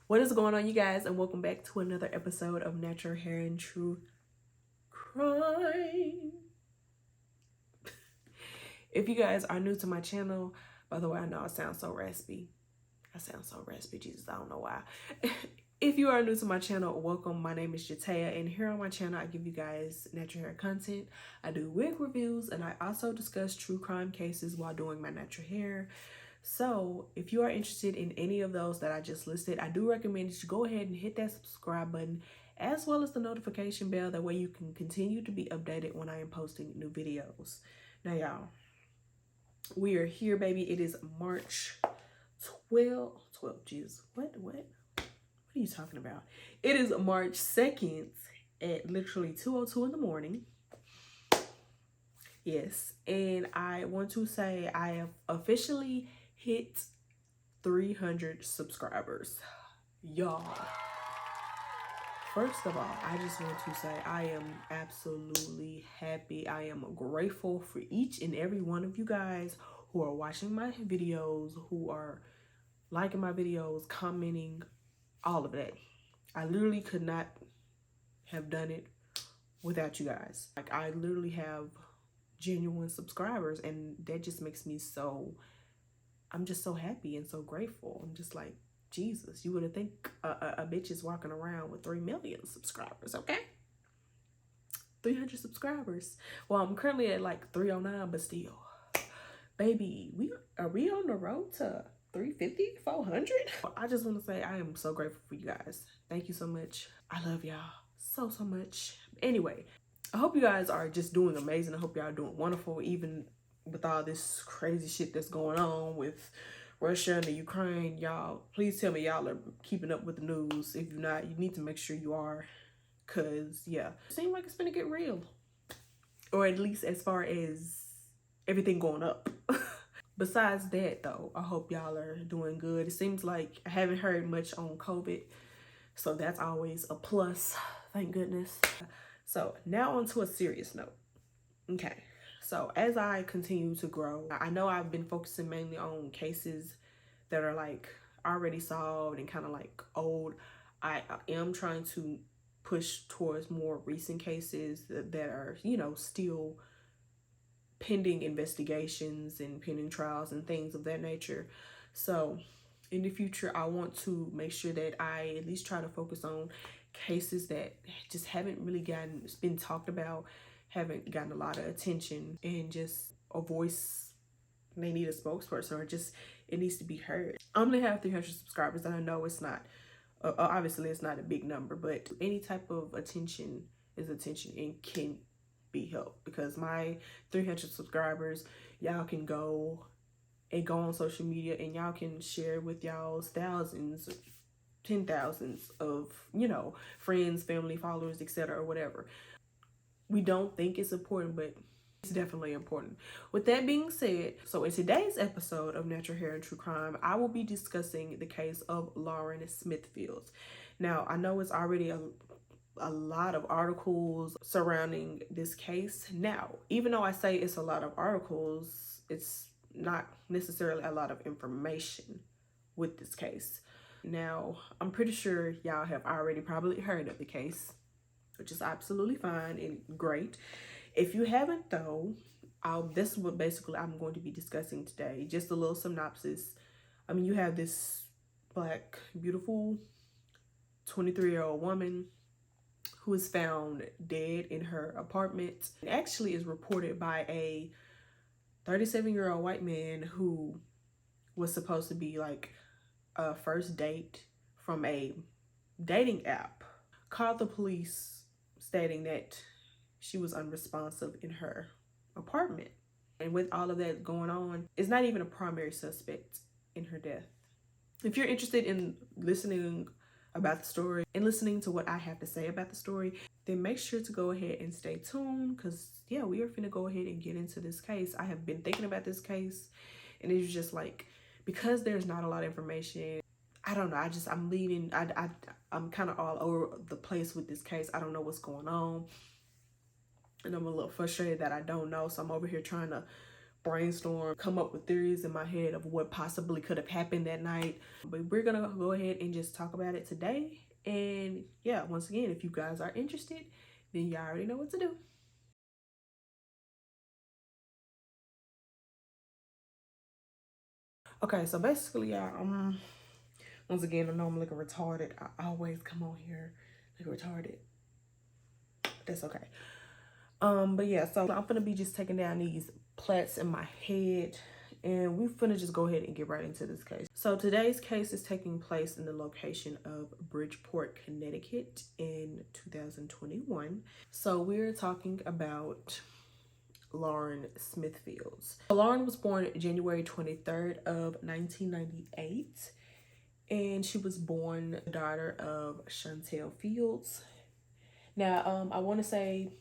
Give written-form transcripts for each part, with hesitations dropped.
What is going on, you guys, and welcome back to another episode of Natural Hair and True Crime. If you guys are new to my channel, by the way, I know I sound so raspy. Jesus, I don't know why. If you are new to my channel, welcome. My name is Jataia, and here on my channel, I give you guys natural hair content. I do wig reviews, and I also discuss true crime cases while doing my natural hair. So if you are interested in any of those that I just listed, I do recommend that you go ahead and hit that subscribe button as well as the notification bell. That way you can continue to be updated when I am posting new videos. Now, y'all, we are here, baby. It is March 12. Jesus, what are you talking about? It is March 2nd at literally 2:02 in the morning. Yes, and I want to say I have officially hit 300 subscribers. Y'all, first of all, I just want to say I am absolutely happy. I am grateful for each and every one of you guys who are watching my videos, who are liking my videos, commenting, all of that. I literally could not have done it without you guys. Like, I literally have genuine subscribers, and that just makes me so, I'm just so happy and so grateful. I'm just like, Jesus, you would have think a bitch is walking around with 3 million subscribers, okay? 300 subscribers. Well, I'm currently at like 309, but still, baby, are we on the road to 350, 400? I just want to say I am so grateful for you guys. Thank you so much. I love y'all so much. Anyway, I hope you guys are just doing amazing. I hope y'all are doing wonderful, even with all this crazy shit that's going on with Russia and the Ukraine. Y'all, please tell me y'all are keeping up with the news. If you're not, you need to make sure you are, because yeah, it seems like it's gonna get real, or at least as far as everything going up. Besides that, though, I hope y'all are doing good. It seems like I haven't heard much on COVID, so that's always a plus. Thank goodness. So now on to a serious note. Okay, so as I continue to grow, I know I've been focusing mainly on cases that are like already solved and kind of like old. I am trying to push towards more recent cases that are, you know, still pending investigations and pending trials and things of that nature. So in the future, I want to make sure that I at least try to focus on cases that just haven't really been talked about, haven't gotten a lot of attention, and just a voice. They need a spokesperson, or just it needs to be heard. I only have 300 subscribers, and I know it's not obviously it's not a big number, but any type of attention is attention and can be helped, because my 300 subscribers, y'all can go on social media and y'all can share with y'all's thousands, 10,000s of, you know, friends, family, followers, etc., or whatever. We don't think it's important, but it's definitely important. With that being said, so in today's episode of Natural Hair and True Crime, I will be discussing the case of Lauren Smithfield. Now, I know it's already a lot of articles surrounding this case. Now, even though I say it's a lot of articles, it's not necessarily a lot of information with this case. Now, I'm pretty sure y'all have already probably heard of the case, which is absolutely fine and great. If you haven't, though, this is what basically I'm going to be discussing today. Just a little synopsis. I mean, you have this Black, beautiful 23-year-old woman who is found dead in her apartment. It actually is reported by a 37-year-old white man who was supposed to be like a first date from a dating app, called the police stating that she was unresponsive in her apartment. And with all of that going on, is not even a primary suspect in her death. If you're interested in listening about the story and listening to what I have to say about the story, then make sure to go ahead and stay tuned, because yeah, we are finna go ahead and get into this case. I have been thinking about this case, and it's just like, because there's not a lot of information, I don't know, I'm kind of all over the place with this case. I don't know what's going on, and I'm a little frustrated that I don't know, so I'm over here trying to brainstorm, come up with theories in my head of what possibly could have happened that night. But we're gonna go ahead and just talk about it today. And yeah, once again, if you guys are interested, then y'all already know what to do. Okay, so basically, once again, I know I'm looking retarded. I always come on here looking retarded. That's okay. But yeah, so I'm gonna be just taking down these plates in my head, and we're gonna just go ahead and get right into this case. So today's case is taking place in the location of Bridgeport, Connecticut in 2021. So we're talking about Lauren Smithfields. Lauren was born January 23rd of 1998, and she was born the daughter of Shantell Fields. Now, I want to say,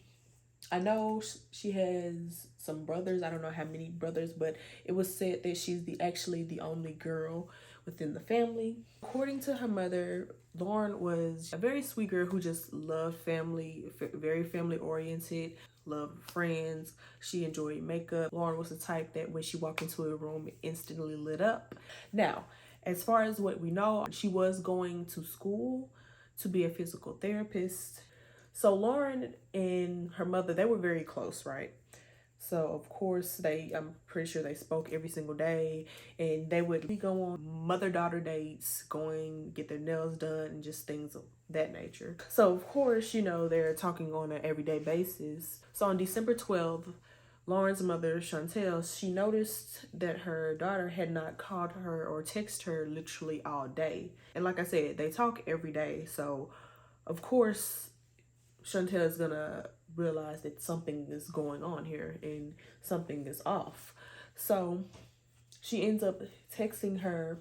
I know she has some brothers. I don't know how many brothers, but it was said that she's actually the only girl within the family. According to her mother, Lauren was a very sweet girl who just loved family, very family oriented, loved friends. She enjoyed makeup. Lauren was the type that when she walked into a room, it instantly lit up. Now, as far as what we know, she was going to school to be a physical therapist. So Lauren and her mother, they were very close, right? So of course I'm pretty sure they spoke every single day, and they would go on mother-daughter dates, going get their nails done and just things of that nature. So of course, they're talking on an everyday basis. So on December 12th, Lauren's mother, Shantell, she noticed that her daughter had not called her or texted her literally all day. And like I said, they talk every day. So of course, Shantell is gonna realize that something is going on here and something is off. So she ends up texting her,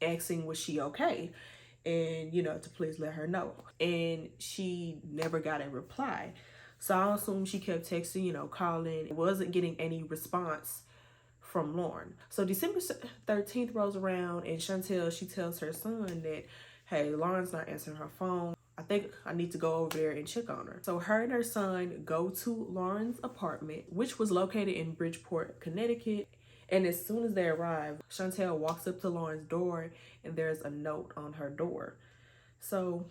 asking was she okay, and to please let her know. And she never got a reply. So I assume she kept texting, calling, wasn't getting any response from Lauren. So December 13th rolls around, and Shantell, she tells her son that, hey, Lauren's not answering her phone. I think I need to go over there and check on her. So her and her son go to Lauren's apartment, which was located in Bridgeport, Connecticut. And as soon as they arrive, Shantell walks up to Lauren's door, and there's a note on her door. So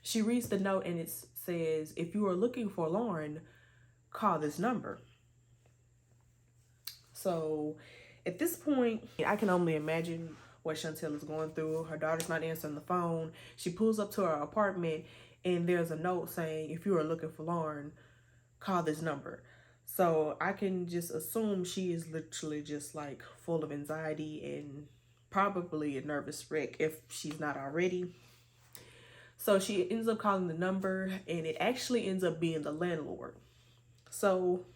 she reads the note, and it says, if you are looking for Lauren, call this number. So at this point, I can only imagine what Shantell is going through. Her daughter's not answering the phone. She pulls up to her apartment, and there's a note saying, if you are looking for Lauren, call this number. So I can just assume she is literally just like full of anxiety and probably a nervous wreck if she's not already. So she ends up calling the number, and it actually ends up being the landlord. So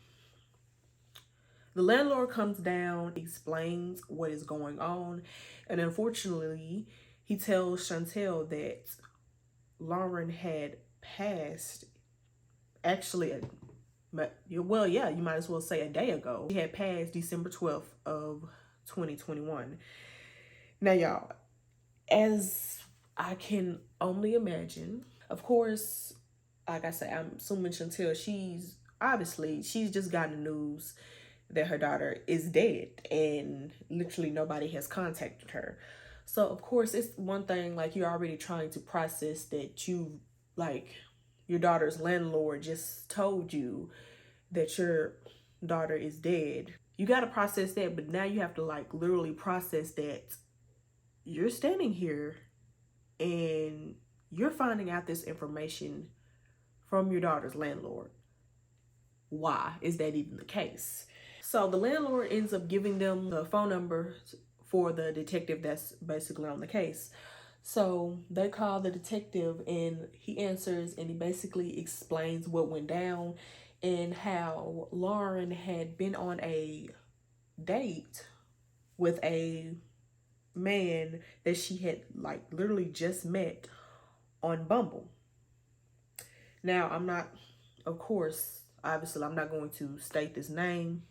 the landlord comes down, explains what is going on, and unfortunately, he tells Shantell that Lauren had passed, actually, well, yeah, you might as well say a day ago. She had passed December 12th of 2021. Now, y'all, as I can only imagine, of course, like I say, I'm assuming Shantell, she's just gotten the news that her daughter is dead, and literally nobody has contacted her. So of course, it's one thing, like, you're already trying to process that your daughter's landlord just told you that your daughter is dead. You got to process that, but now you have to literally process that you're standing here and you're finding out this information from your daughter's landlord. Why is that even the case? So the landlord ends up giving them the phone number for the detective that's basically on the case. So they call the detective, and he answers, and he basically explains what went down and how Lauren had been on a date with a man that she had literally just met on Bumble. Now, obviously I'm not going to state this name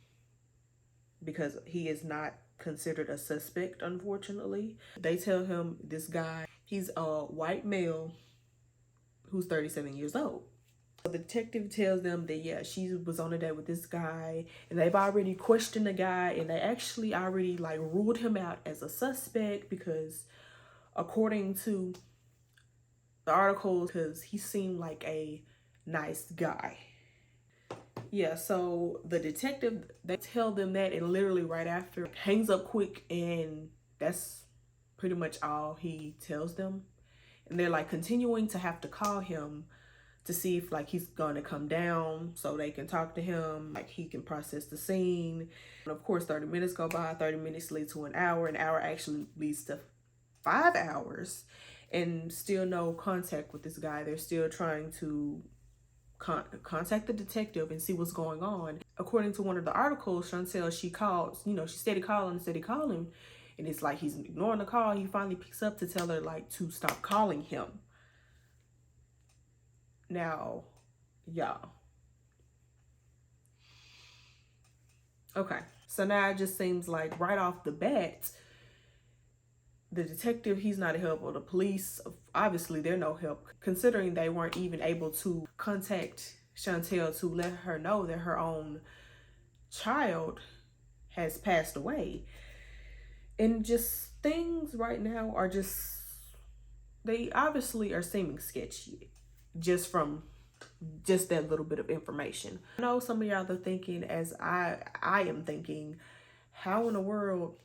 because he is not considered a suspect, unfortunately. They tell him this guy, he's a white male who's 37 years old. The detective tells them that, yeah, she was on a date with this guy, and they've already questioned the guy, and they actually already like ruled him out as a suspect because according to the article, because he seemed like a nice guy. Yeah, so the detective, they tell them that, and literally right after hangs up quick, and that's pretty much all he tells them. And they're like continuing to have to call him to see if like he's gonna come down so they can talk to him, like he can process the scene. And of course 30 minutes go by, 30 minutes lead to an hour actually leads to 5 hours, and still no contact with this guy. They're still trying to contact the detective and see what's going on. According to one of the articles, Shantell, she calls, you know, she steady calling, and it's like he's ignoring the call. He finally picks up to tell her like to stop calling him. Now, y'all. Okay, so now it just seems like right off the bat, the detective, he's not a help, or the police, obviously they're no help, considering they weren't even able to contact Shantell to let her know that her own child has passed away. And just things right now are just, they obviously are seeming sketchy just from just that little bit of information. I know some of y'all are thinking, as I am thinking, how in the world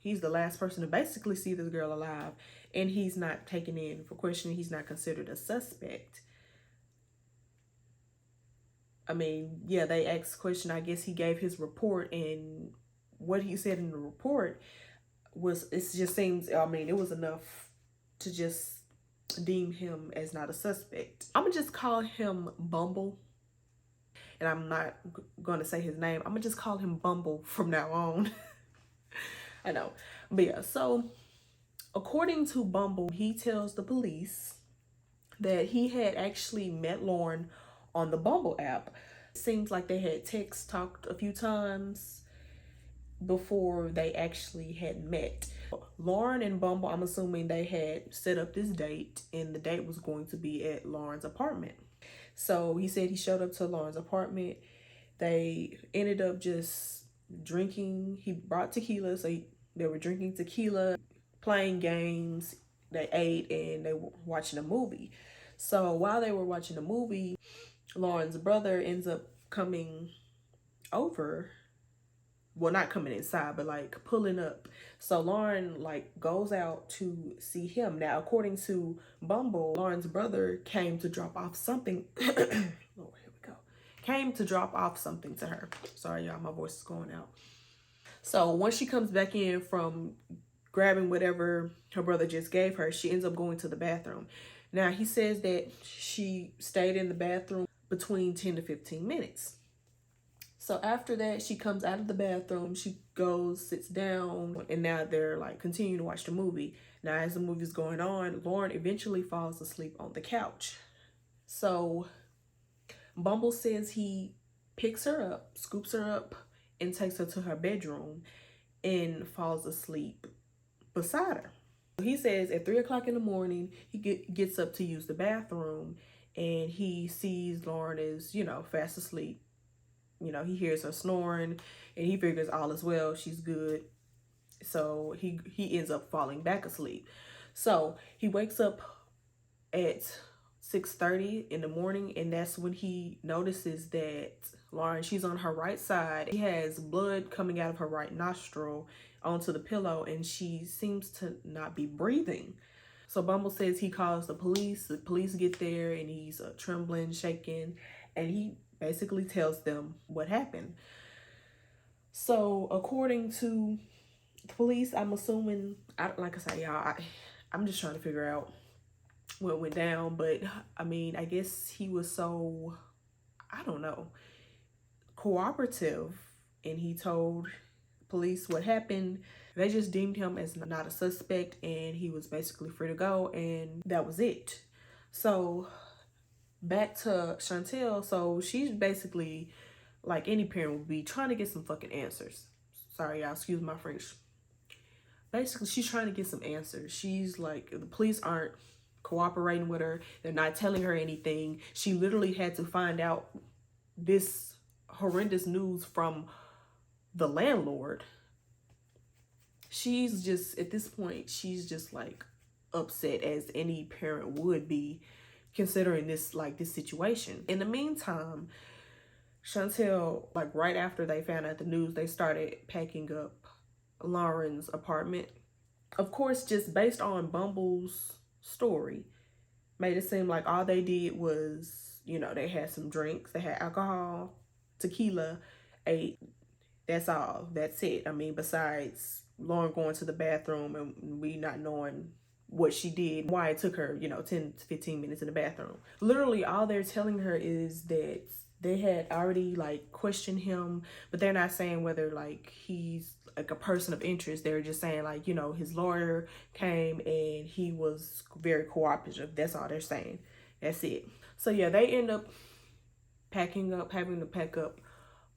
he's the last person to basically see this girl alive and he's not taken in for questioning, he's not considered a suspect. I mean, yeah, they asked question. I guess he gave his report, and what he said in the report was, it just seems, I mean, it was enough to just deem him as not a suspect. I'm gonna just call him Bumble, and I'm not gonna say his name. I'm gonna just call him Bumble from now on. I know, but yeah, so according to Bumble, he tells the police that he had actually met Lauren on the Bumble app. It seems like they had text talked a few times before they actually had met. Lauren and Bumble, I'm assuming they had set up this date, and the date was going to be at Lauren's apartment. So he said he showed up to Lauren's apartment. They ended up just drinking. He brought tequila, so they were drinking tequila, playing games, they ate, and they were watching a movie. So while they were watching the movie, Lauren's brother ends up coming over. Well, not coming inside, but like pulling up. So Lauren like goes out to see him. Now, according to Bumble, Lauren's brother came to drop off something. Oh, here we go. Came to drop off something to her. Sorry, y'all, my voice is going out. So once she comes back in from grabbing whatever her brother just gave her, she ends up going to the bathroom. Now, he says that she stayed in the bathroom between 10 to 15 minutes. So after that, she comes out of the bathroom, she goes, sits down, and now they're like continuing to watch the movie. Now, as the movie's going on, Lauren eventually falls asleep on the couch. So Bumble says he picks her up, scoops her up, and takes her to her bedroom and falls asleep beside her. He says at 3 o'clock in the morning, he gets up to use the bathroom, and he sees Lauren is, you know, fast asleep. You know, he hears her snoring, and he figures all is well, she's good. So he ends up falling back asleep. So he wakes up at 6:30 in the morning, and that's when he notices that Lauren, she's on her right side. She has blood coming out of her right nostril onto the pillow, and she seems to not be breathing. So Bumble says he calls the police. The police get there, and he's trembling, shaking, and he basically tells them what happened. So according to the police, I'm assuming, like I say, y'all, I'm just trying to figure out what went down. But I mean, I guess he was so, I don't know, cooperative, and he told police what happened. They just deemed him as not a suspect, and he was basically free to go, and that was it. So back to Shantell. So she's basically, like any parent would be, trying to get some fucking answers. Sorry, y'all, excuse my French. Basically, she's trying to get some answers. She's like, the police aren't cooperating with her. They're not telling her anything. She literally had to find out this horrendous news from the landlord. She's just, at this point, she's just like upset, as any parent would be, considering this, like, this situation. In the meantime, Shantell, like, right after they found out the news, they started packing up Lauren's apartment. Of course, just based on Bumble's story, made it seem like all they did was, you know, they had some drinks, they had alcohol, tequila, ate. That's all. That's it. I mean, besides Lauren going to the bathroom and we not knowing what she did, why it took her, you know, 10 to 15 minutes in the bathroom. Literally, all they're telling her is that they had already, like, questioned him, but they're not saying whether, like, he's like a person of interest. They're just saying, like, you know, his lawyer came and he was very cooperative. That's all they're saying. That's it. So yeah, they end up packing up, having to pack up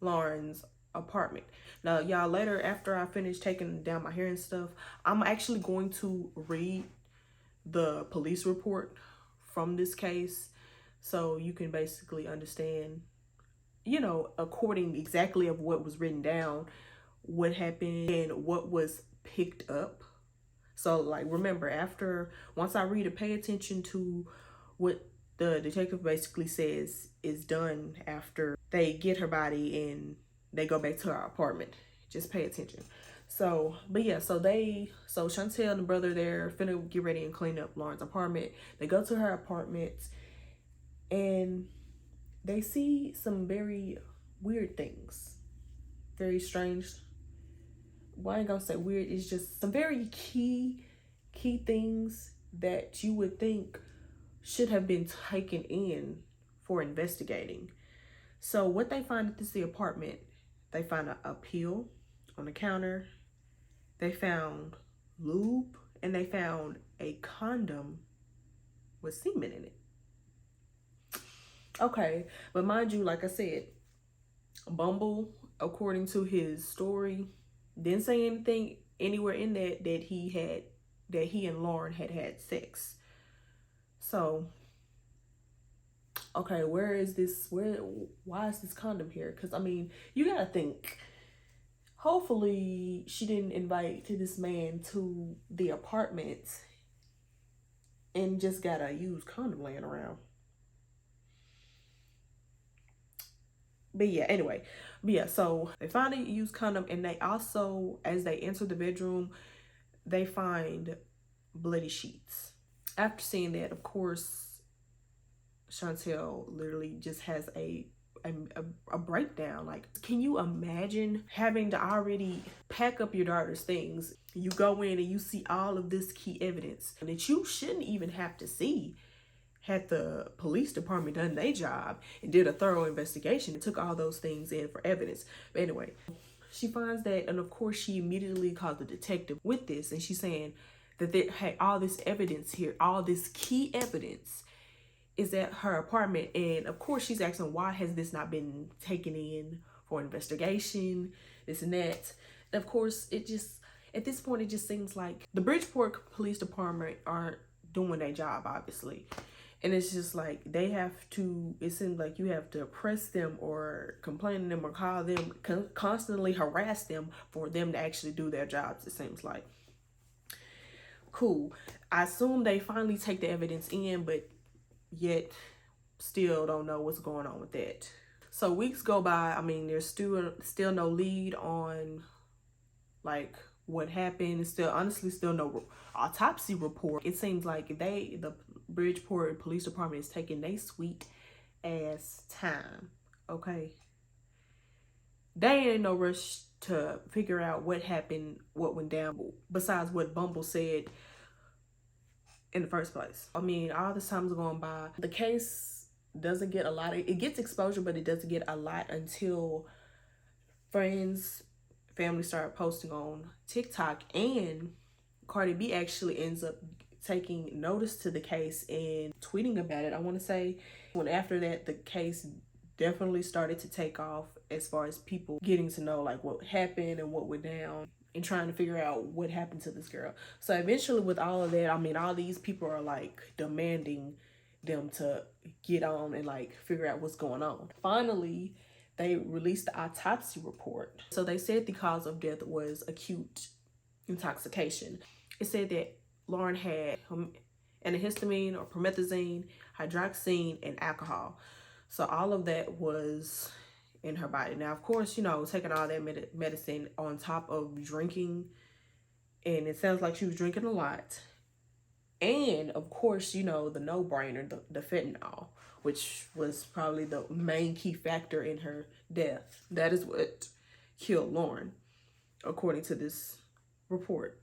Lauren's apartment. Now, y'all, later, after I finish taking down my hair and stuff, I'm actually going to read the police report from this case, so you can basically understand, you know, according exactly of what was written down, what happened and what was picked up. So, like, remember, once I read it, pay attention to what the detective basically says is done after they get her body and they go back to her apartment. Just pay attention. So, but yeah, so Shantell and the brother, they're finna get ready and clean up Lauren's apartment. They go to her apartment and they see some very weird things. Very strange. Well, I ain't gonna say weird. It's just some very key things that you would think should have been taken in for investigating. So what they find at the apartment, they find a pill on the counter. They found lube and they found a condom with semen in it. Okay, but mind you, like I said, Bumble, according to his story, didn't say anything anywhere in that he and Lauren had sex. So, okay, why is this condom here? Because, I mean, you gotta think, hopefully she didn't invite this man to the apartment and just got a used condom laying around. But yeah, anyway. But yeah, so they find a used condom, and they also, as they enter the bedroom, they find bloody sheets. After seeing that, of course, Shantell literally just has a breakdown. Like, can you imagine having to already pack up your daughter's things? You go in and you see all of this key evidence that you shouldn't even have to see. Had the police department done their job and did a thorough investigation and took all those things in for evidence. But anyway, she finds that, and of course she immediately called the detective with this, and she's saying that they had all this evidence here, all this key evidence is at her apartment. And of course she's asking, why has this not been taken in for investigation, this and that. And of course, it just, at this point, it just seems like the Bridgeport Police Department aren't doing their job, obviously. And it's just like they have to, it seems like you have to press them or complain to them or call them, constantly harass them for them to actually do their jobs, it seems like. Cool. I assume they finally take the evidence in, but yet still don't know what's going on with that. So weeks go by. I mean, there's still no lead on, like, what happened. Still no autopsy report. It seems like the Bridgeport Police Department is taking their sweet ass time. Okay, they ain't in no rush to figure out what happened, what went down, besides what Bumble said in the first place. I mean, all this time's going by. The case doesn't get a lot of, it gets exposure, but it doesn't get a lot until friends, family start posting on TikTok, and Cardi B actually ends up taking notice to the case and tweeting about it, I want to say. When after that, the case definitely started to take off as far as people getting to know, like, what happened and what went down. and trying to figure out what happened to this girl. So eventually with all of that, I mean, all these people are like demanding them to get on and like figure out what's going on. Finally, they released the autopsy report. So they said the cause of death was acute intoxication. It said that Lauren had antihistamine or promethazine, hydroxine, and alcohol. So all of that was in her body. Now, of course, you know, taking all that medicine on top of drinking, and it sounds like she was drinking a lot. And of course, you know, the no-brainer, the fentanyl, which was probably the main key factor in her death. That is what killed Lauren, according to this report.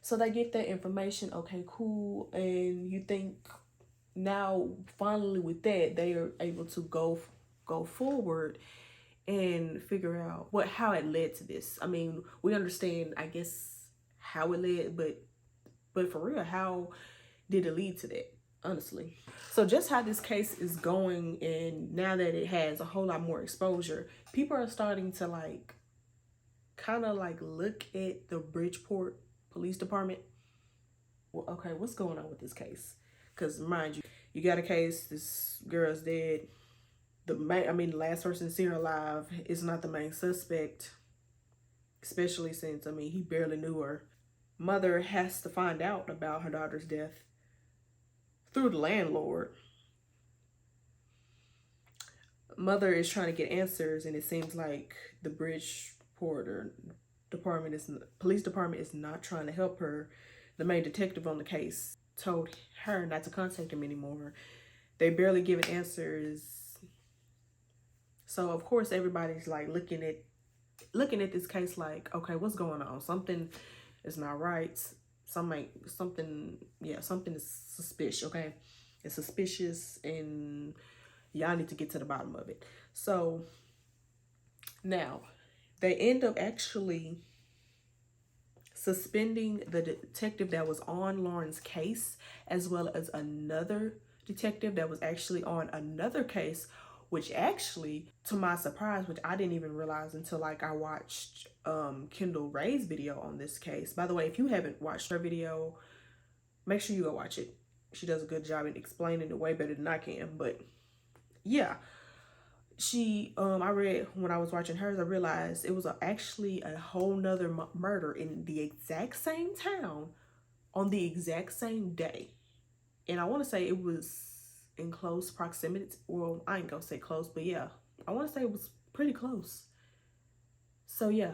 So they get that information. Okay, cool. And you think now, finally, with that, they are able to go forward and figure out how it led to this. I mean, we understand, I guess, how it led, but for real, how did it lead to that? Honestly. So just how this case is going, and now that it has a whole lot more exposure, people are starting to like kind of like look at the Bridgeport Police Department. Well, okay, what's going on with this case? Because mind you, you got a case, this girl's dead. The last person seen her alive is not the main suspect, especially since, I mean, he barely knew her. Mother has to find out about her daughter's death through the landlord. Mother is trying to get answers, and it seems like the Bridgeport police department is not trying to help her. The main detective on the case told her not to contact him anymore. They barely give answers. So of course everybody's like looking at this case like, okay, what's going on? Something is not right. Something is suspicious, okay? It's suspicious, and y'all need to get to the bottom of it. So now they end up actually suspending the detective that was on Lauren's case, as well as another detective that was actually on another case, which actually, to my surprise, which I didn't even realize until like I watched Kendall Ray's video on this case. By the way, if you haven't watched her video, make sure you go watch it. She does a good job in explaining it way better than I can. But yeah, I read when I was watching hers, I realized it was actually a whole nother murder in the exact same town on the exact same day. And I want to say it was in close proximity. Well, I ain't gonna say close, but yeah, I want to say it was pretty close. So yeah.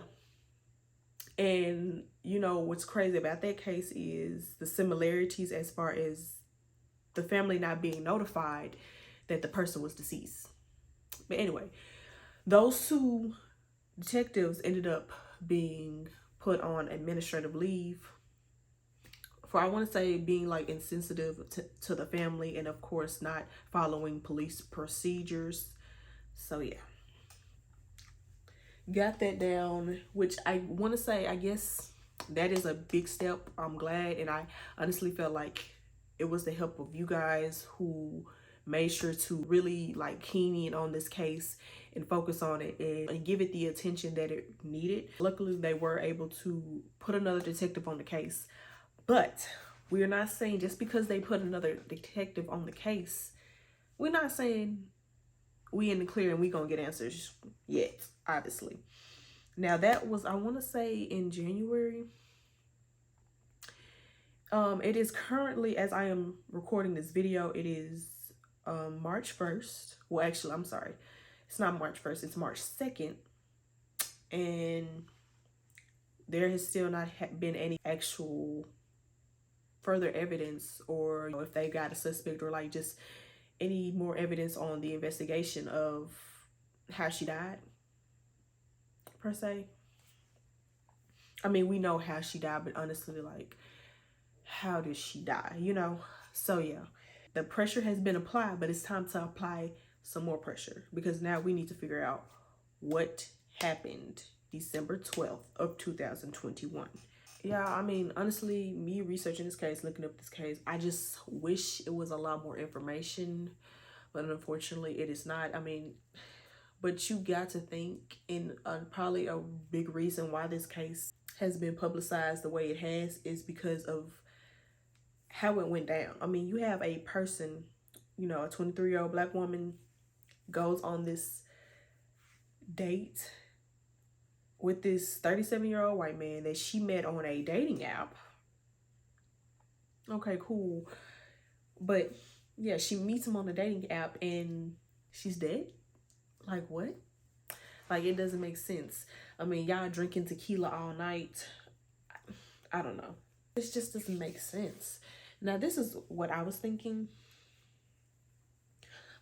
And you know what's crazy about that case is the similarities as far as the family not being notified that the person was deceased. But anyway, those two detectives ended up being put on administrative leave for, I want to say, being like insensitive to the family, and of course not following police procedures. So yeah, got that down, which I want to say, I guess that is a big step. I'm glad, and I honestly felt like it was the help of you guys who made sure to really like keen in on this case and focus on it and give it the attention that it needed. Luckily, they were able to put another detective on the case. But we're not saying just because they put another detective on the case, we're not saying we in the clear and we gonna get answers yet, obviously. Now that was, I want to say, in January. It is currently, as I am recording this video, it is March 1st. Well, actually, I'm sorry. It's not March 1st. It's March 2nd. And there has still not been any actual further evidence, or if they got a suspect, or like just any more evidence on the investigation of how she died, per se. I mean, we know how she died, but honestly, like, how did she die, you know? So yeah, the pressure has been applied, but it's time to apply some more pressure, because now we need to figure out what happened December 12th of 2021. Yeah, I mean, honestly, me researching this case, looking up this case, I just wish it was a lot more information, but unfortunately it is not. I mean, But you got to think, and probably a big reason why this case has been publicized the way it has is because of how it went down. I mean, you have a person, you know, a 23-year-old black woman goes on this date with this 37-year-old white man that she met on a dating app. Okay, cool. But yeah, she meets him on the dating app and she's dead. Like, what? Like, it doesn't make sense. I mean, y'all drinking tequila all night. I don't know. This just doesn't make sense. Now, this is what I was thinking.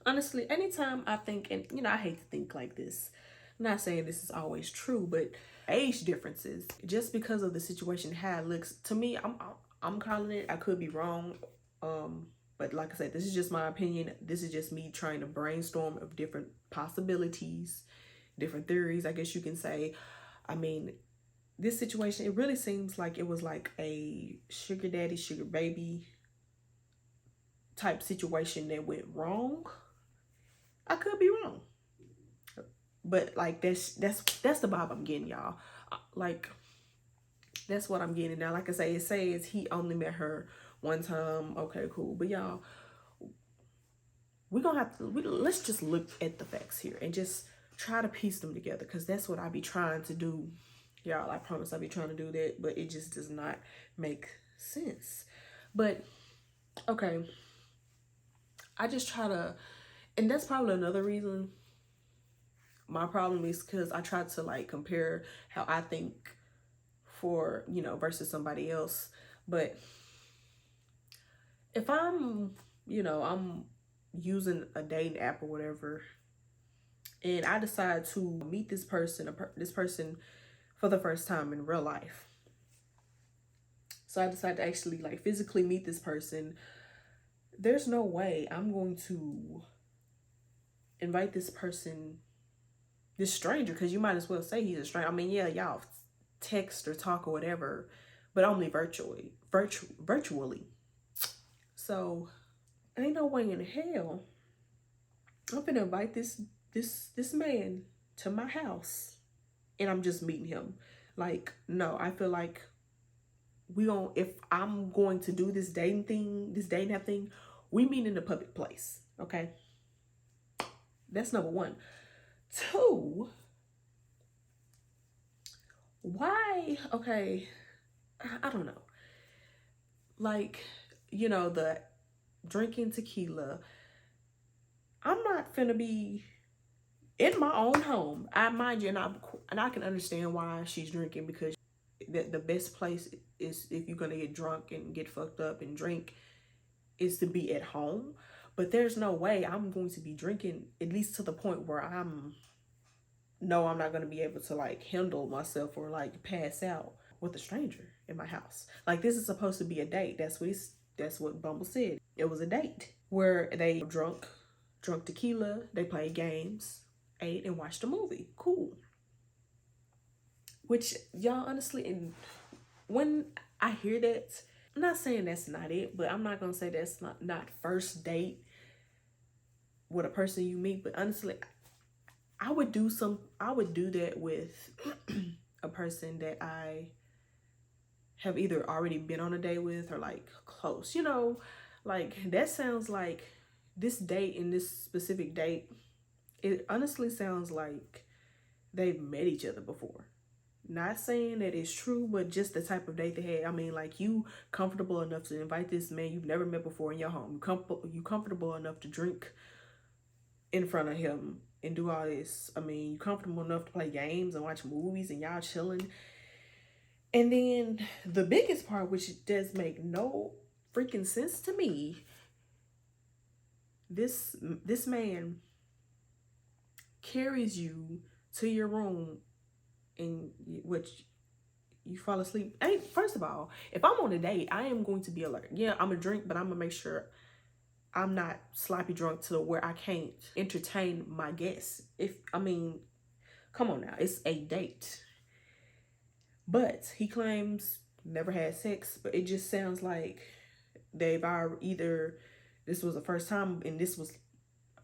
Honestly, anytime I think, and you know, I hate to think like this. I'm not saying this is always true, but age differences, just because of the situation, how it looks to me, I'm calling it. I could be wrong. But like I said, this is just my opinion. This is just me trying to brainstorm of different possibilities, different theories, I guess you can say. I mean, this situation, it really seems like it was like a sugar daddy, sugar baby type situation that went wrong. I could be wrong, but like that's the vibe I'm getting, y'all. Like, that's what I'm getting now. Like I say, it says he only met her one time. Okay, cool. But y'all, we're gonna have to let's just look at the facts here and just try to piece them together, because that's what I be trying to do, y'all. I promise I be trying to do that, but it just does not make sense. But okay, I just try to, and that's probably another reason my problem is, because I try to like compare how I think for, you know, versus somebody else. But if I'm, you know, I'm using a dating app or whatever, and I decide to meet this person, this person for the first time in real life. So I decide to actually like physically meet this person. There's no way I'm going to invite this person, this stranger, because you might as well say he's a stranger. I mean, yeah, y'all text or talk or whatever, but only virtually. So ain't no way in hell I'm gonna invite this man to my house and I'm just meeting him. Like, no, I feel like if I'm going to do this dating app thing, we meet in a public place, okay? That's number one. Two, why? Okay, I don't know. Like, you know, the drinking tequila. I'm not finna be in my own home. I mind you, and I can understand why she's drinking, because the best place is, if you're gonna get drunk and get fucked up and drink, is to be at home. But there's no way I'm going to be drinking, at least to the point where I'm not gonna be able to like handle myself or like pass out with a stranger in my house. Like, this is supposed to be a date. That's what Bumble said. It was a date where they drunk tequila, they played games, ate, and watched a movie. Cool. Which, y'all, honestly, and when I hear that, I'm not saying that's not it, but I'm not gonna say that's not first date with a person you meet. But honestly, I would do that with a person that I have either already been on a date with or like close, you know. Like, that sounds like this date, in this specific date, it honestly sounds like they've met each other before. Not saying that it's true, but just the type of date they had. I mean, like, you comfortable enough to invite this man you've never met before in your home. You comfortable enough to drink in front of him and do all this. I mean, you comfortable enough to play games and watch movies and y'all chilling. And then the biggest part, which does make no freaking sense to me, this man carries you to your room, in which you fall asleep. First of all, if I'm on a date, I am going to be alert. Yeah, I'm gonna drink, but I'm gonna make sure I'm not sloppy drunk to where I can't entertain my guests. Come on now, it's a date. But he claims never had sex, but it just sounds like they've either this was the first time and this was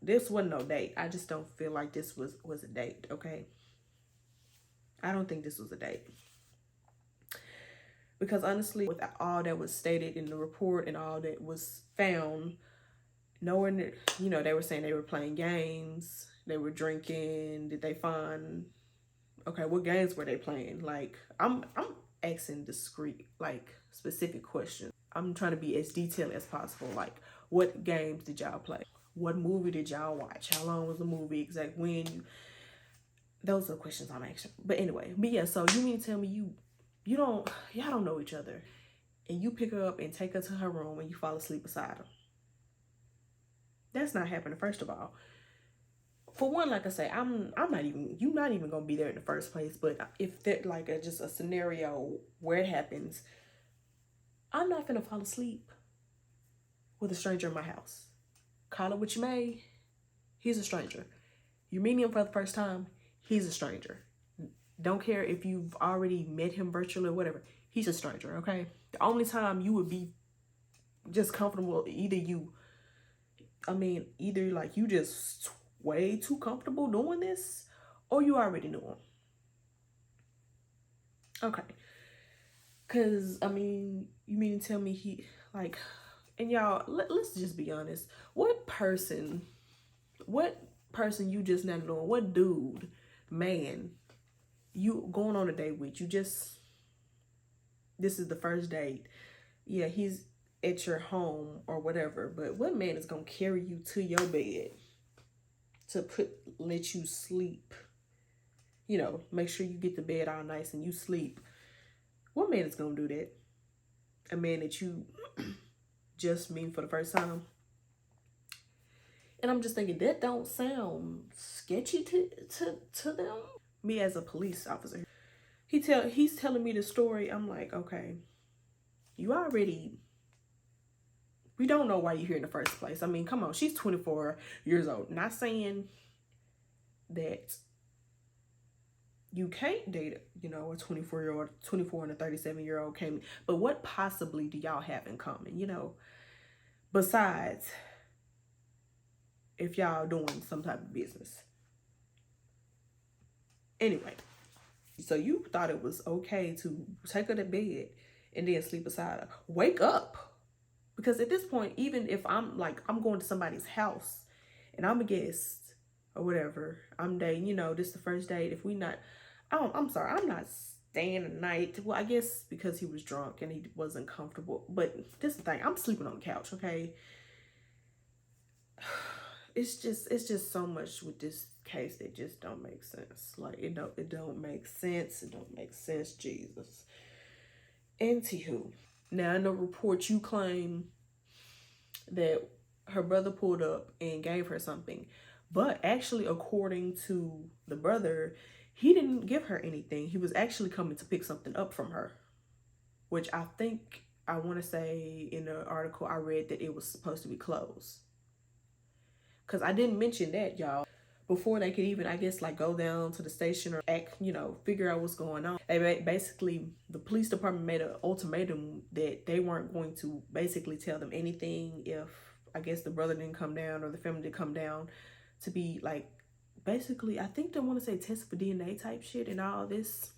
this wasn't no date. I just don't feel like this was a date, okay? I don't think this was a date. Because honestly, with all that was stated in the report and all that was found, knowing that, you know, they were saying they were playing games, they were drinking, did they find, okay, what games were they playing? Like, I'm asking discreet, like, specific questions. I'm trying to be as detailed as possible. Like, what games did y'all play? What movie did y'all watch? How long was the movie? Exact when? Those are the questions I'm asking. But anyway, but yeah, so you mean to tell me y'all don't know each other, and you pick her up and take her to her room and you fall asleep beside her? That's not happening, first of all. For one, like I say, you're not even gonna be there in the first place. But if there's like just a scenario where it happens, I'm not gonna fall asleep with a stranger in my house. Call it what you may, he's a stranger. You're meeting him for the first time, he's a stranger. Don't care if you've already met him virtually or whatever, he's a stranger, okay? The only time you would be just comfortable, either like you just way too comfortable doing this, or you already knew him. Okay. Cause you mean to tell me he, like, and y'all, let's just be honest. What person you just not knowing, what dude, man, you going on a date with, this is the first date. Yeah, he's at your home or whatever, but what man is gonna carry you to your bed to let you sleep? You know, make sure you get the bed all nice and you sleep. What man is gonna do that? A man that you just meet for the first time? And I'm just thinking, that don't sound sketchy to them. Me as a police officer, he's telling me the story. I'm like, okay, we don't know why you're here in the first place. I mean, come on, she's 24 years old. Not saying that you can't date, a 24 and a 37-year-old came, but what possibly do y'all have in common, besides if y'all doing some type of business? Anyway, so you thought it was okay to take her to bed and then sleep beside her. Wake up. Because at this point, even if I'm going to somebody's house and I'm a guest or whatever, I'm dating, this is the first date. If we not, I'm sorry, I'm not staying the night. Well, I guess because he was drunk and he wasn't comfortable. But this is the thing, I'm sleeping on the couch, okay? It's just so much with this case that just don't make sense. Like, it don't make sense. It don't make sense, Jesus. Anywho, now in the report you claim that her brother pulled up and gave her something, but actually, according to the brother, he didn't give her anything. He was actually coming to pick something up from her, which I want to say in the article I read that it was supposed to be clothes. Because I didn't mention that, y'all. Before they could even, I guess, like go down to the station or act, figure out what's going on. They basically, the police department made an ultimatum that they weren't going to basically tell them anything if, I guess, the brother didn't come down or the family didn't come down to be like, basically, I think they want to say test for DNA type shit and all this.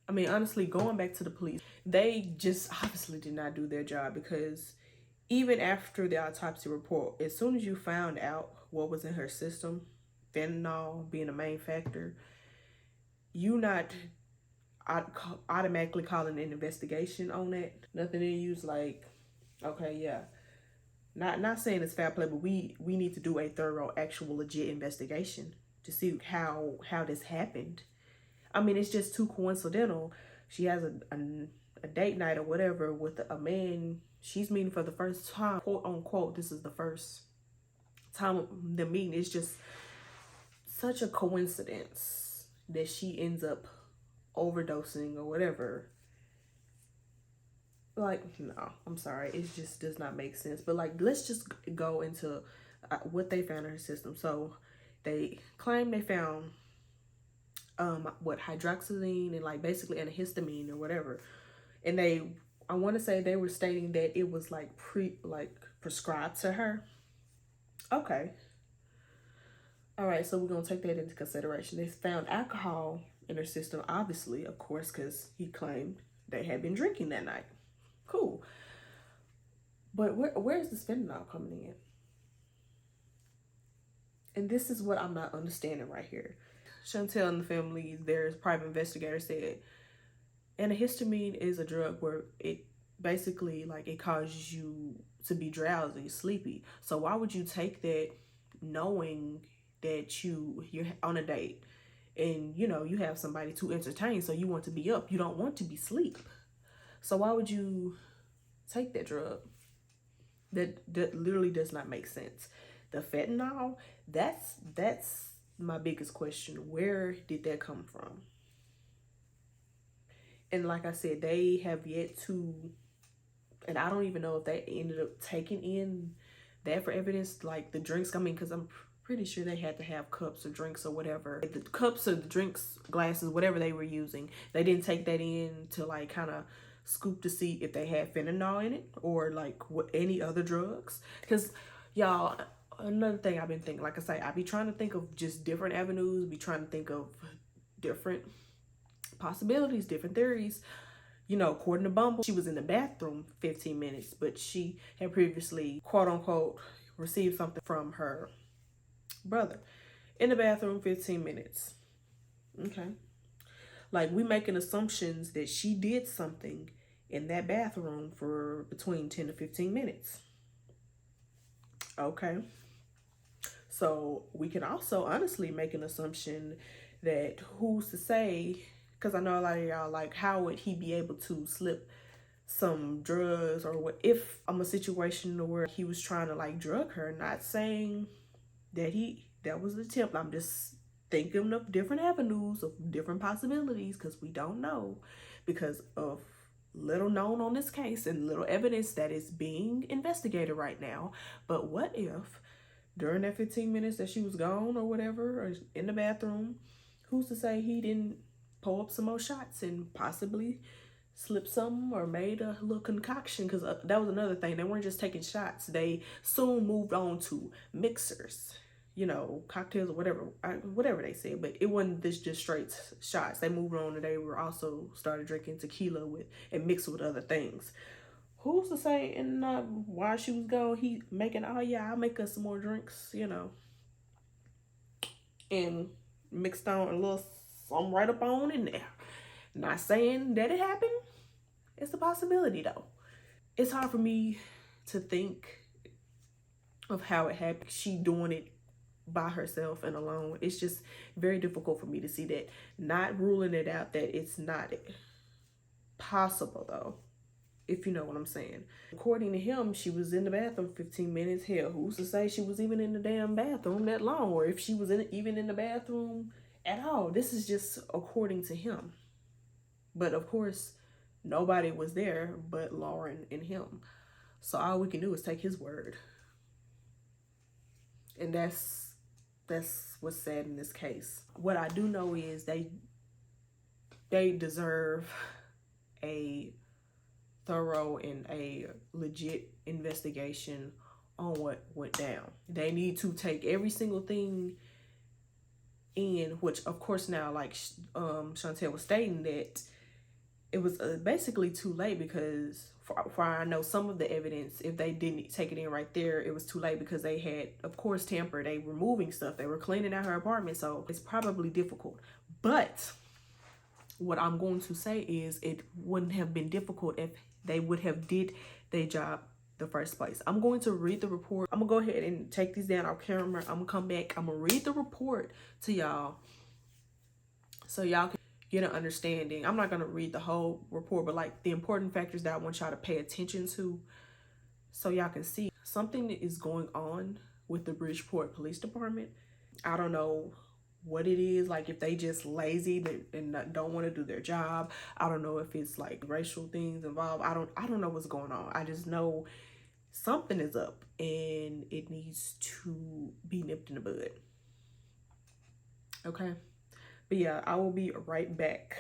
I mean, honestly, going back to the police, they just obviously did not do their job, because even after the autopsy report, as soon as you found out what was in her system, fentanyl being a main factor, you not automatically calling an investigation on that. Nothing in you's like, okay, yeah. Not saying it's foul play, but we need to do a thorough, actual, legit investigation to see how this happened. I mean, it's just too coincidental. She has a date night or whatever with a man she's meeting for the first time, quote unquote. This is the first time the meeting. It's just such a coincidence that she ends up overdosing or whatever. Like, no, I'm sorry, it just does not make sense. But like, let's just go into what they found in her system. So they claim they found hydroxyzine and like basically antihistamine or whatever, and I want to say they were stating that it was like prescribed to her. Okay, All right, so we're gonna take that into consideration. They found alcohol in her system, obviously, of course, because he claimed they had been drinking that night. Cool. But where's the fentanyl coming in? And this is what I'm not understanding right here. Shantell and the family, there's private investigator said antihistamine is a drug where it basically like it causes you to be drowsy, sleepy. So why would you take that knowing that you're on a date and you know you have somebody to entertain, so you want to be up, you don't want to be asleep. So why would you take that drug? That literally does not make sense. The fentanyl, that's my biggest question. Where did that come from? And like I said, they have yet to, and I don't even know if they ended up taking in that for evidence, like the drinks. I mean, because I'm pretty sure they had to have cups or drinks or whatever. The cups or the drinks, glasses, whatever they were using, they didn't take that in to like kind of scoop to see if they had fentanyl in it or like what any other drugs. Because y'all, another thing I've been thinking, like I say, I be trying to think of just different avenues, be trying to think of different possibilities, different theories. You know, according to Bumble, she was in the bathroom 15 minutes, but she had previously, quote unquote, received something from her brother in the bathroom 15 minutes. Okay. Like, we making assumptions that she did something in that bathroom for between 10 to 15 minutes. Okay. So we can also honestly make an assumption that who's to say, because I know a lot of y'all like, how would he be able to slip some drugs, or what if I'm a situation where he was trying to like drug her? Not saying that that was the attempt. I'm just thinking of different avenues of different possibilities because we don't know, because of little known on this case and little evidence that is being investigated right now. But what if during that 15 minutes that she was gone or whatever, or in the bathroom, who's to say he didn't pull up some more shots and possibly slip some or made a little concoction? Because that was another thing. They weren't just taking shots. They soon moved on to mixers, you know, cocktails or whatever they said. But it wasn't just straight shots. They moved on and they were also started drinking tequila and mixed with other things. Who's to say? And while she was gone, he making, oh yeah, I'll make us some more drinks, you know, and mixed on a little something right up on in there. Not saying that it happened. It's a possibility though. It's hard for me to think of how it happened. She doing it by herself and alone. It's just very difficult for me to see that. Not ruling it out that it's not possible though, if you know what I'm saying. According to him, she was in the bathroom 15 minutes. Hell, who's to say she was even in the damn bathroom that long, or if she was even in the bathroom at all? This is just according to him. But of course, nobody was there but Lauren and him. So all we can do is take his word. And that's what's sad in this case. What I do know is they deserve a thorough and a legit investigation on what went down. They need to take every single thing in, which of course now, like Shantell was stating, that it was basically too late, because for I know some of the evidence, if they didn't take it in right there, it was too late because they had, of course, tampered. They were moving stuff. They were cleaning out her apartment. So it's probably difficult. But what I'm going to say is it wouldn't have been difficult if they would have did their job the first place. I'm going to read the report. I'm gonna go ahead and take these down off camera. I'm gonna come back. I'm gonna read the report to y'all so y'all can get an understanding. I'm not gonna read the whole report, but like the important factors that I want y'all to pay attention to, so y'all can see something that is going on with the Bridgeport Police Department. I don't know what it is, like if they just lazy and don't want to do their job. I don't know if it's like racial things involved. I don't know what's going on. I just know something is up and it needs to be nipped in the bud. Okay. But yeah, I will be right back.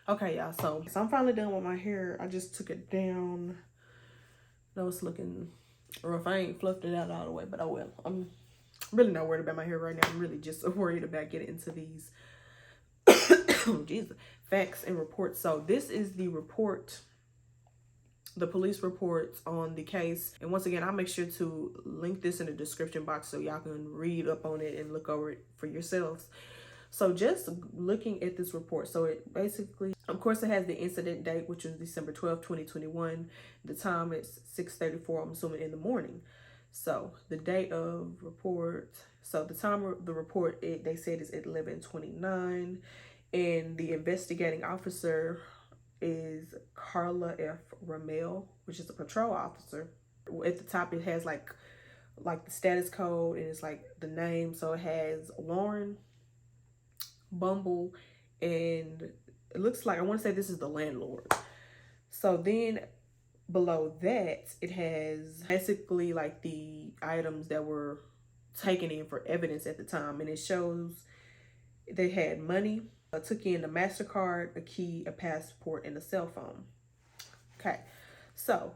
Okay, y'all, so I'm finally done with my hair. I just took it down. I know it's looking rough. I ain't fluffed it out all the way, but I will. really not worried about my hair right now. I'm really just worried about getting into these oh, Jesus, facts and reports. So this is the report, the police reports on the case. And once again, I'll make sure to link this in the description box so y'all can read up on it and look over it for yourselves. So just looking at this report, so it basically, of course, it has the incident date, which is December 12th, 2021. The time is 6:34, I'm assuming, in the morning. So the date of report, so the time of the report, they said is at 11:29. And the investigating officer is Carla F. Ramel, which is a patrol officer. At the top, it has like the status code, and it's like the name. So it has Lauren, Bumble, and it looks like, I want to say this is the landlord. So then below that, it has basically like the items that were taken in for evidence at the time, and it shows they had money, took in a MasterCard, a key, a passport, and a cell phone. Okay, so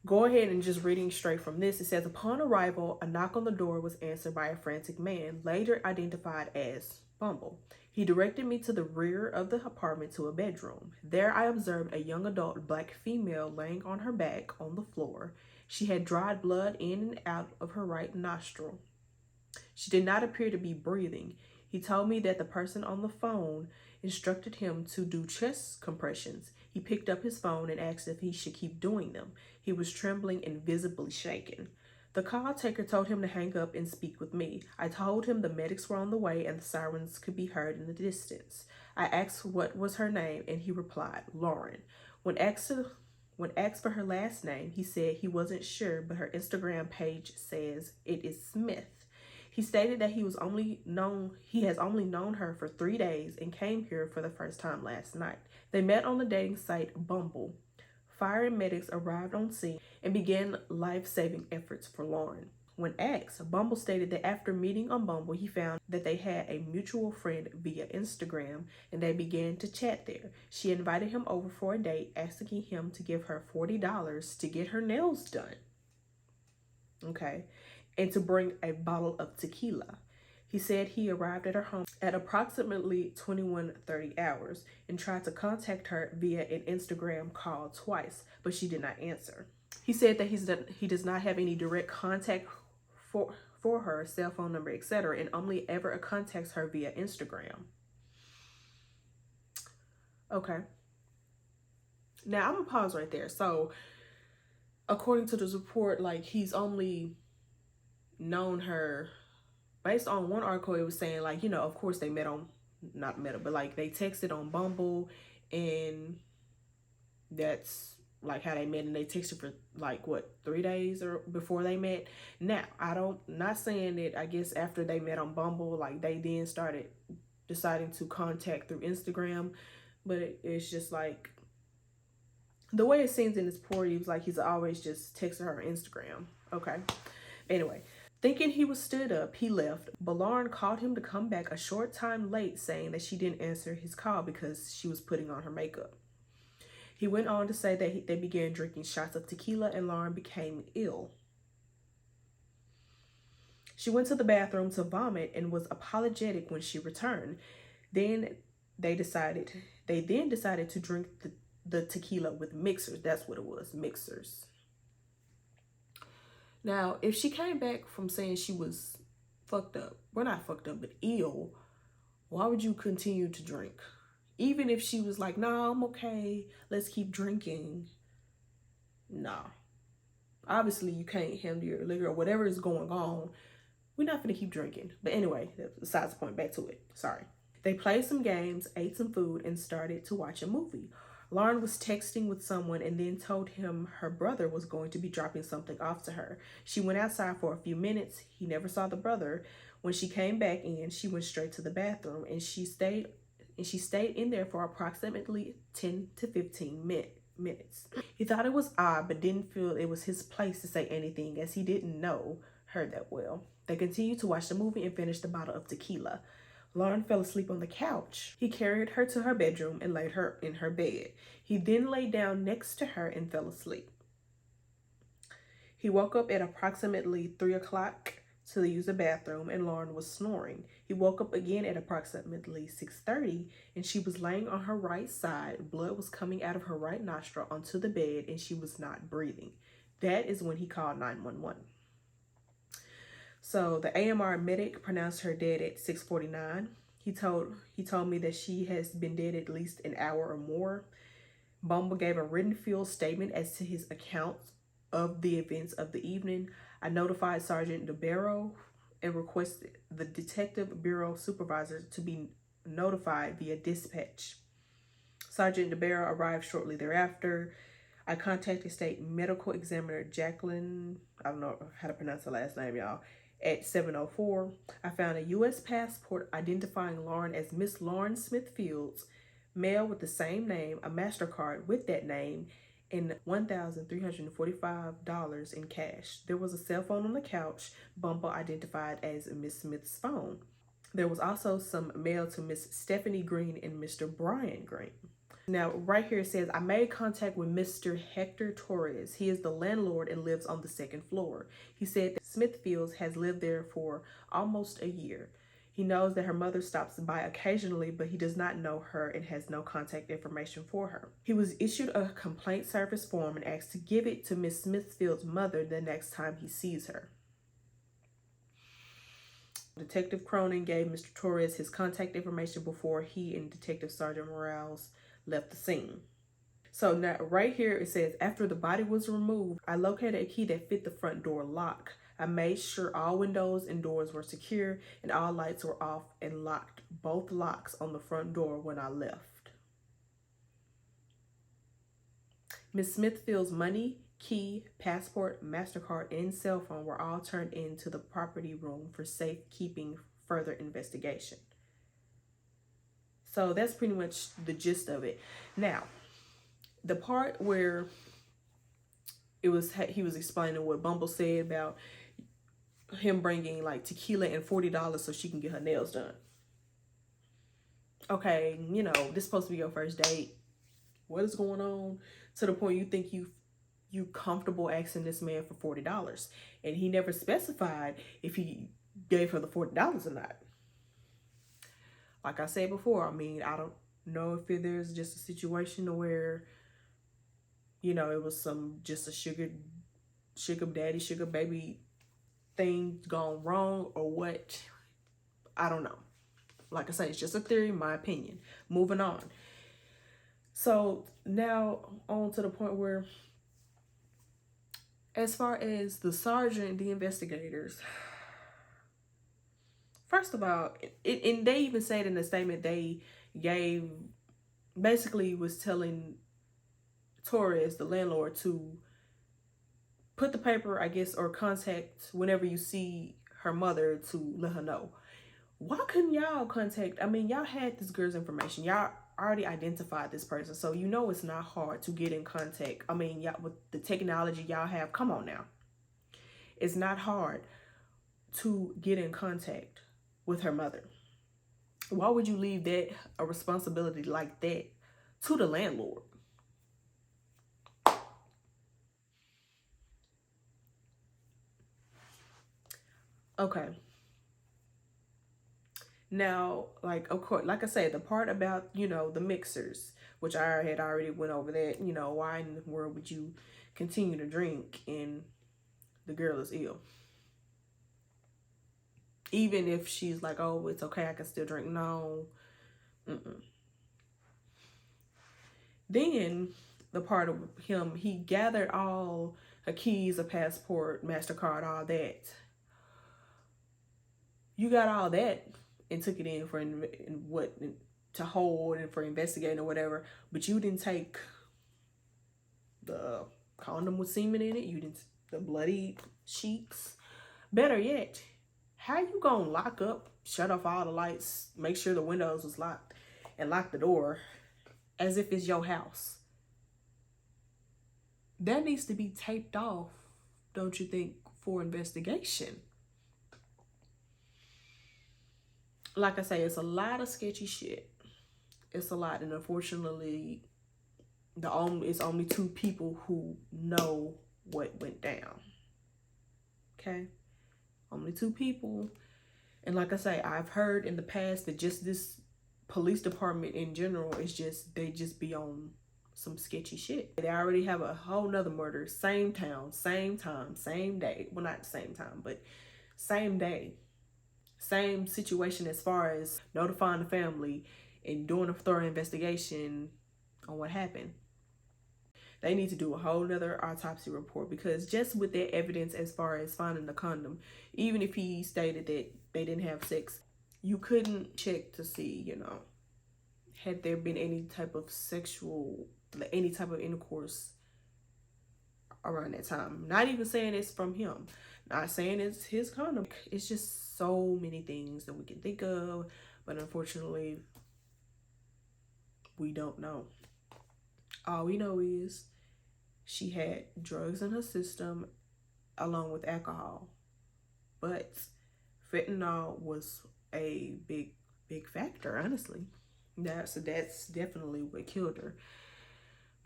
go ahead and just reading straight from this. It says, upon arrival, a knock on the door was answered by a frantic man, later identified as Bumble. He directed me to the rear of the apartment to a bedroom. There I observed a young adult black female laying on her back on the floor. She had dried blood in and out of her right nostril. She did not appear to be breathing. He told me that the person on the phone instructed him to do chest compressions. He picked up his phone and asked if he should keep doing them. He was trembling and visibly shaken. The call taker told him to hang up and speak with me. I told him the medics were on the way and the sirens could be heard in the distance. I asked what was her name, and he replied, Lauren. When asked for her last name, he said he wasn't sure, but her Instagram page says it is Smith. He stated that he has only known her for 3 days and came here for the first time last night. They met on the dating site Bumble. Fire and medics arrived on scene and began life-saving efforts for Lauren. When asked, Bumble stated that after meeting on Bumble, he found that they had a mutual friend via Instagram and they began to chat there. She invited him over for a date, asking him to give her $40 to get her nails done. Okay. And to bring a bottle of tequila. He said he arrived at her home at approximately 21:30 hours and tried to contact her via an Instagram call twice, but she did not answer. He said that he does not have any direct contact for her, cell phone number, etc., and only ever contacts her via Instagram. Okay. Now, I'm going to pause right there. So, according to this report, like, he's only known her, based on one article, it was saying, like, you know, of course they met on, not met, but like they texted on Bumble, and that's like how they met, and they texted for like what, 3 days or before they met. Now, not saying that I guess after they met on Bumble, like they then started deciding to contact through Instagram, but it's just like the way it seems in this report, he was like he's always just texting her on Instagram. Okay, anyway. Thinking he was stood up, he left. Lauren called him to come back a short time late, saying that she didn't answer his call because she was putting on her makeup. He went on to say that they began drinking shots of tequila and Lauren became ill. She went to the bathroom to vomit and was apologetic when she returned. Then they decided to drink the tequila with mixers. That's what it was, mixers. Now, if she came back from saying she was fucked up, we're not fucked up, but ill, why would you continue to drink? Even if she was like, nah, I'm okay, let's keep drinking. Nah. Obviously, you can't handle your liquor or whatever is going on. We're not going to keep drinking. But anyway, besides the point, back to it. Sorry. They played some games, ate some food, and started to watch a movie. Lauren was texting with someone and then told him her brother was going to be dropping something off to her. She went outside for a few minutes. He never saw the brother. When she came back in, she went straight to the bathroom and she stayed in there for approximately 10 to 15 minutes. He thought it was odd, but didn't feel it was his place to say anything as he didn't know her that well. They continued to watch the movie and finished the bottle of tequila. Lauren fell asleep on the couch. He carried her to her bedroom and laid her in her bed. He then lay down next to her and fell asleep. He woke up at approximately 3 o'clock to use the bathroom and Lauren was snoring. He woke up again at approximately 6:30 and she was laying on her right side. Blood was coming out of her right nostril onto the bed and she was not breathing. That is when he called 911. So the AMR medic pronounced her dead at 6:49. He told me that she has been dead at least an hour or more. Bumble gave a written field statement as to his account of the events of the evening. I notified Sergeant DeBarrow and requested the Detective Bureau supervisor to be notified via dispatch. Sergeant DeBarrow arrived shortly thereafter. I contacted State Medical Examiner Jacqueline, I don't know how to pronounce her last name, y'all, at 7:04. I found a U.S. passport identifying Lauren as Miss Lauren Smith Fields, male with the same name, a MasterCard with that name, and $1,345 in cash. There was a cell phone on the couch, Bumble identified as Miss Smith's phone. There was also some mail to Miss Stephanie Green and Mr. Brian Green. Now, right here it says, I made contact with Mr. Hector Torres. He is the landlord and lives on the second floor. He said that Smithfields has lived there for almost a year. He knows that her mother stops by occasionally, but he does not know her and has no contact information for her. He was issued a complaint service form and asked to give it to Miss Smithfield's mother the next time he sees her. Detective Cronin gave Mr. Torres his contact information before he and Detective Sergeant Morales left the scene. So now right here it says, after the body was removed, I located a key that fit the front door lock. I made sure all windows and doors were secure and all lights were off and locked both locks on the front door when I left. Miss Smithfield's money, key, passport, MasterCard, and cell phone were all turned into the property room for safekeeping further investigation. So that's pretty much the gist of it. Now, the part where he was explaining what Bumble said about him bringing like tequila and $40 so she can get her nails done. Okay, you know, this is supposed to be your first date. What is going on to the point you think you comfortable asking this man for $40? And he never specified if he gave her the $40 or not. Like I said before, I mean, I don't know if there's just a situation where, you know, it was just a sugar daddy, sugar baby thing gone wrong or what. I don't know. Like I say, it's just a theory, my opinion. Moving on. So now on to the point where, as far as the sergeant, the investigators, first of all, and they even said in the statement they gave, basically was telling Torres, the landlord, to put the paper, I guess, or contact whenever you see her mother to let her know. Why couldn't y'all contact? I mean, y'all had this girl's information. Y'all already identified this person. So you know it's not hard to get in contact. I mean, y'all, with the technology y'all have, come on now. It's not hard to get in contact with her mother. Why would you leave that, a responsibility like that, to the landlord? Okay. Now, like, of course, like I said, the part about, you know, the mixers, which I had already went over that, you know, why in the world would you continue to drink and the girl is ill? Even if she's like, oh, it's okay, I can still drink. No. Then the part of him, he gathered all her keys, a passport, MasterCard, all that. You got all that and took it in for to hold and for investigating or whatever, but you didn't take the condom with semen in it. You didn't, the bloody sheets. Better yet, how you gonna lock up, shut off all the lights, make sure the windows was locked, and lock the door as if it's your house? That needs to be taped off, don't you think, for investigation? Like I say, it's a lot of sketchy shit. It's a lot, and unfortunately, it's only two people who know what went down. Okay? Only 2 people. And like I say, I've heard in the past that just this police department in general is just, they just be on some sketchy shit. They already have a whole nother murder, same town, same time, same day. Well, not the same time, but same day. Same situation as far as notifying the family and doing a thorough investigation on what happened. They need to do a whole nother autopsy report, because just with that evidence as far as finding the condom, even if he stated that they didn't have sex, you couldn't check to see, you know, had there been any type of sexual, any type of intercourse around that time. Not even saying it's from him, not saying it's his condom. It's just so many things that we can think of, but unfortunately we don't know. All we know is she had drugs in her system along with alcohol, but fentanyl was a big factor, honestly. That's definitely what killed her.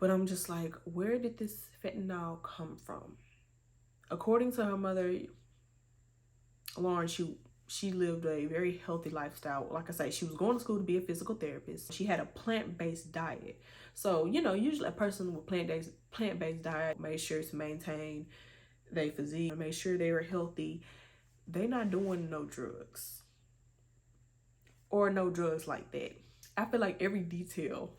But I'm just like, where did this fentanyl come from? According to her mother, Lauren, she lived a very healthy lifestyle. Like I say, she was going to school to be a physical therapist. She had a plant-based diet. So, you know, usually a person with plant-based diet made sure to maintain their physique, made sure they were healthy. They not doing no drugs. Or no drugs like that. I feel like every detail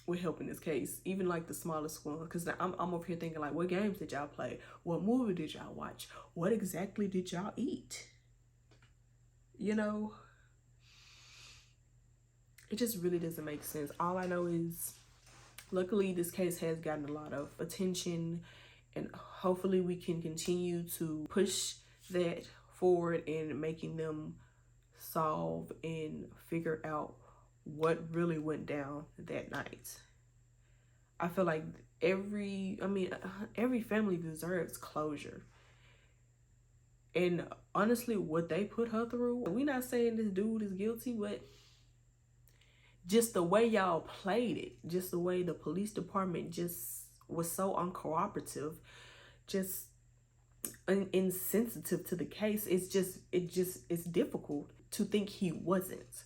would help in this case, even like the smallest one, because I'm over here thinking like, what games did y'all play? What movie did y'all watch? What exactly did y'all eat? You know, it just really doesn't make sense. All I know is, luckily this case has gotten a lot of attention, and hopefully we can continue to push that forward in making them solve and figure out what really went down that night. I feel like every family deserves closure. And honestly, what they put her through, we're not saying this dude is guilty, but just the way y'all played it, just the way the police department just was so uncooperative, just insensitive to the case. It's difficult to think he wasn't.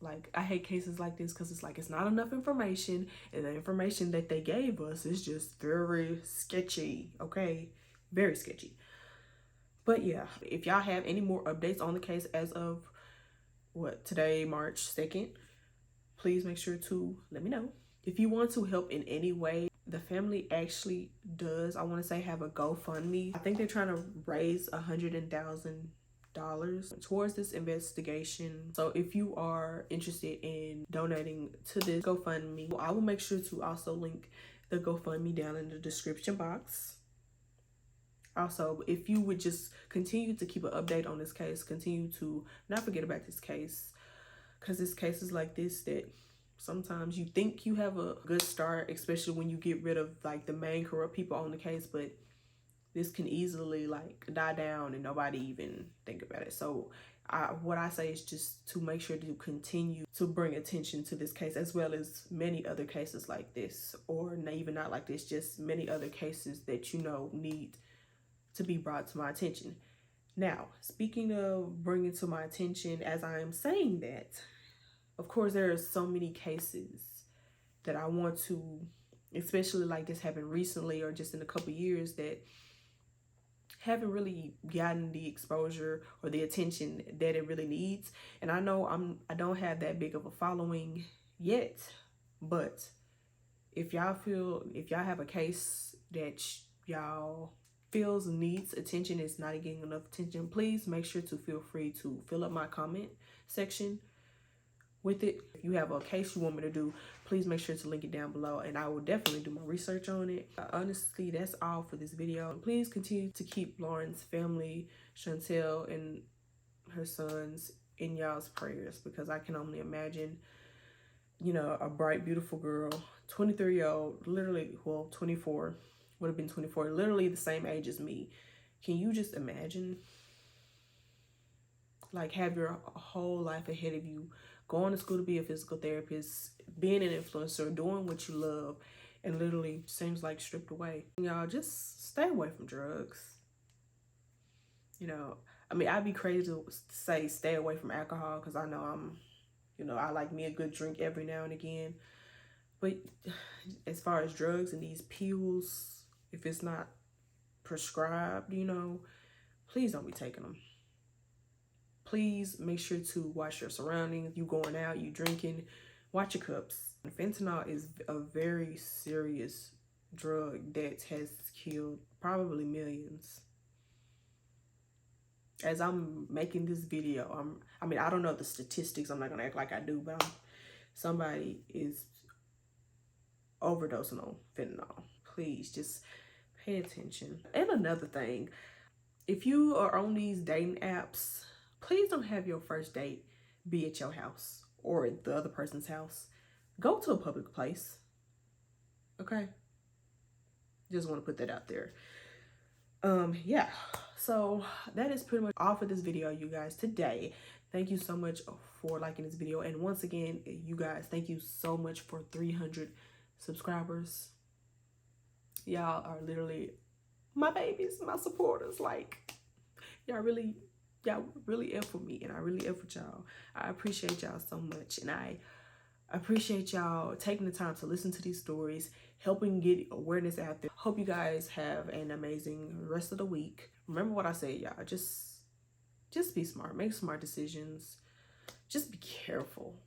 Like, I hate cases like this because it's like, it's not enough information, and the information that they gave us is just very sketchy, okay? Very sketchy. But yeah, if y'all have any more updates on the case as of today, March 2nd, please make sure to let me know. If you want to help in any way, the family actually does, I want to say, have a GoFundMe. I think they're trying to raise $100,000 towards this investigation. So if you are interested in donating to this GoFundMe, I will make sure to also link the GoFundMe down in the description box. Also, if you would just continue to keep an update on this case, continue to not forget about this case, because this case is like this, that sometimes you think you have a good start, especially when you get rid of like the main corrupt people on the case, but this can easily like die down and nobody even think about it. So what I say is just to make sure to continue to bring attention to this case, as well as many other cases like this, or even not like this, just many other cases that you know need to be brought to my attention. Now, speaking of bringing to my attention, as I am saying that, of course, there are so many cases that I want to, especially like this happened recently or just in a couple years, that haven't really gotten the exposure or the attention that it really needs. And I know I don't have that big of a following yet, but if y'all have a case that y'all feels needs attention, it's not getting enough attention, please make sure to feel free to fill up my comment section with it. If you have a case you want me to do, please make sure to link it down below, and I will definitely do my research on it. Honestly, that's all for this video. Please continue to keep Lauren's family, Shantell and her sons, in y'all's prayers, because I can only imagine, you know, a bright, beautiful girl, 23-year-old, literally, well, 24, would have been 24, literally the same age as me. Can you just imagine? Like, have your whole life ahead of you, going to school to be a physical therapist, being an influencer, doing what you love, and literally seems like stripped away. Y'all just stay away from drugs. You know, I mean, I'd be crazy to say stay away from alcohol because I know I like me a good drink every now and again. But as far as drugs and these pills, if it's not prescribed, please don't be taking them. Please make sure to watch your surroundings. You going out, you drinking, watch your cups. Fentanyl is a very serious drug that has killed probably millions. As I'm making this video, I don't know the statistics. I'm not gonna act like I do, but somebody is overdosing on fentanyl. Please just pay attention. And another thing, if you are on these dating apps, please don't have your first date be at your house or the other person's house. Go to a public place. Okay? Just want to put that out there. Yeah. So that is pretty much all for this video, you guys, today. Thank you so much for liking this video. And once again, you guys, thank you so much for 300 subscribers. Y'all are literally my babies, my supporters. Like, y'all really F for me, and I really F with y'all. I appreciate y'all so much, and I appreciate y'all taking the time to listen to these stories, helping get awareness out there. Hope you guys have an amazing rest of the week. Remember what I said, y'all. Just be smart. Make smart decisions. Just be careful.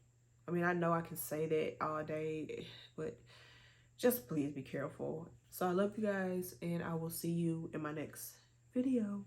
I mean, I know I can say that all day, but just please be careful. So I love you guys, and I will see you in my next video.